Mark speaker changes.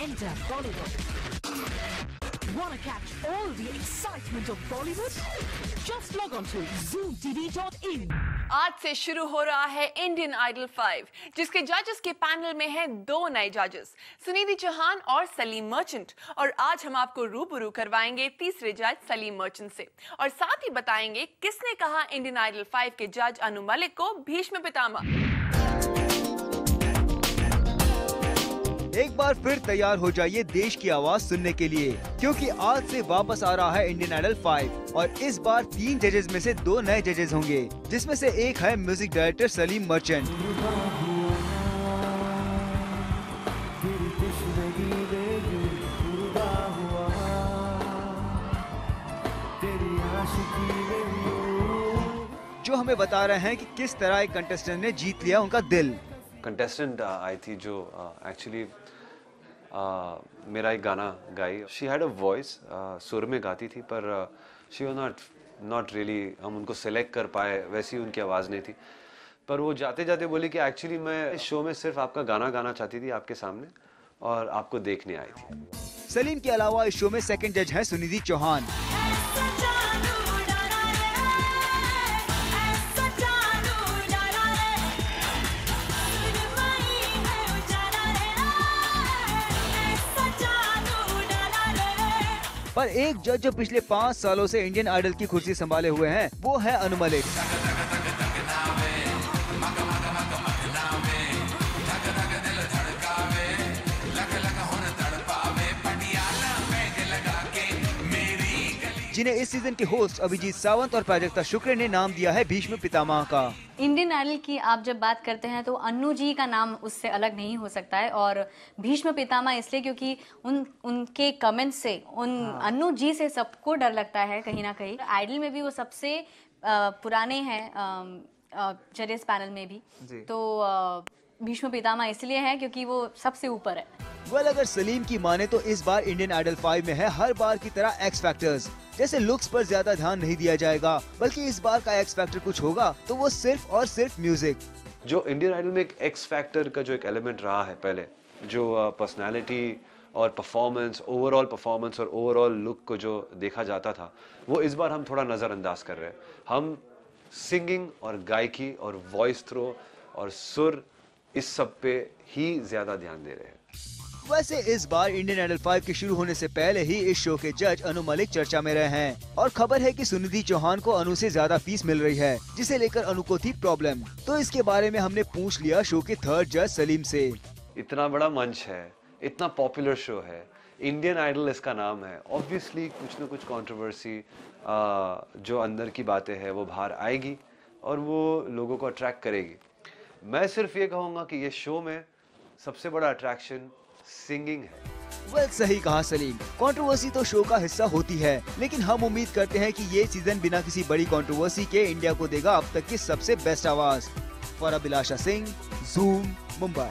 Speaker 1: Enter Bollywood. Wanna catch all the excitement of Bollywood? Just log on to zoomtv.in.
Speaker 2: आज से शुरू हो रहा है इंडियन आइडल 5, जिसके जजेस के पैनल में हैं दो नए जजेस, सुनिधि चौहान और सलीम मर्चेंट। और आज हम आपको रूबरू करवाएंगे तीसरे जज सलीम मर्चेंट से, और साथ ही बताएंगे किसने कहा इंडियन आइडल 5 के जज अनु मलिक को भीष्म पितामह।
Speaker 3: एक बार फिर तैयार हो जाइए देश की आवाज सुनने के लिए, क्योंकि आज से वापस आ रहा है इंडियन आइडल 5 और इस बार 3 जजेस में से 2 नए जजेस होंगे, जिसमें से एक है म्यूजिक डायरेक्टर सलीम मर्चेंट। जो हमें बता रहे हैं कि किस तरह एक कंटेस्टेंट ने जीत लिया उनका दिल।
Speaker 4: कंटेस्टेंट आई थी जो एक्चुअली मेरा एक गाना गाई। शी हैड अ वॉइस, सुर में गाती थी, पर शी वाज नॉट रियली, हम उनको सेलेक्ट कर पाए, वैसी उनकी आवाज़ नहीं थी। पर वो जाते जाते बोली कि एक्चुअली मैं इस शो में सिर्फ आपका गाना गाना चाहती थी आपके सामने, और आपको देखने आई थी।
Speaker 3: सलीम के अलावा इस शो में सेकंड जज हैं सुनिधि चौहान। पर एक जज जो पिछले 5 सालों से इंडियन आइडल की कुर्सी संभाले हुए हैं, वो है अनु मलिक। जिन्हें इस सीजन के होस्ट अभिजीत सावंत और प्राजक्ता शुक्र ने नाम दिया है भीष्म पितामह का।
Speaker 5: इंडियन आइडल की आप जब बात करते हैं तो अन्नू जी का नाम उससे अलग नहीं हो सकता है, और भीष्म पितामह इसलिए क्योंकि उनके कमेंट से अन्नू जी से सबको डर लगता है कहीं ना कहीं। आइडल में भी वो सबसे पुराने हैं, जजेस पैनल में भी, तो भीष्म पितामह इसलिए है क्योंकि वो सबसे ऊपर है।
Speaker 3: अगर सलीम की माने तो इस बार इंडियन आइडल 5 में है हर बार की तरह एक्स फैक्टर्स। जैसे लुक्स पर ज्यादा ध्यान नहीं दिया जाएगा, बल्कि इस बार का एक्स फैक्टर कुछ होगा तो वो सिर्फ और सिर्फ म्यूजिक।
Speaker 4: जो इंडियन आइडल में एक एक्स फैक्टर का जो एक एलिमेंट रहा है पहले, जो पर्सनैलिटी और परफॉर्मेंस, ओवरऑल परफॉर्मेंस और ओवरऑल लुक को जो देखा जाता था, वो इस बार हम थोड़ा नज़रअंदाज कर रहे हैं। हम सिंगिंग और गायकी और वॉइस थ्रो और सुर, इस सब पे ही ज्यादा ध्यान दे रहे हैं।
Speaker 3: वैसे इस बार इंडियन आइडल 5 के शुरू होने से पहले ही इस शो के जज अनु मलिक चर्चा में रहे हैं, और खबर है कि सुनिधि चौहान को अनु से ज्यादा फीस मिल रही है, जिसे लेकर अनु को थी प्रॉब्लम। तो इसके बारे में हमने पूछ लिया शो के थर्ड जज सलीम से।
Speaker 4: इतना बड़ा मंच है, इतना पॉपुलर शो है, इंडियन आइडल इसका नाम है, ऑब्वियसली कुछ न कुछ कंट्रोवर्सी, जो अंदर की बातें हैं वो बाहर आएगी और वो लोगों को अट्रैक्ट करेगी। मैं सिर्फ ये कहूँगा कि ये शो में सबसे बड़ा अट्रैक्शन सिंगिंग है।
Speaker 3: सही कहा सलीम, कंट्रोवर्सी तो शो का हिस्सा होती है, लेकिन हम उम्मीद करते हैं कि ये सीजन बिना किसी बड़ी कंट्रोवर्सी के इंडिया को देगा अब तक की सबसे बेस्ट आवाज। For Abhilasha Singh, zoom, Mumbai.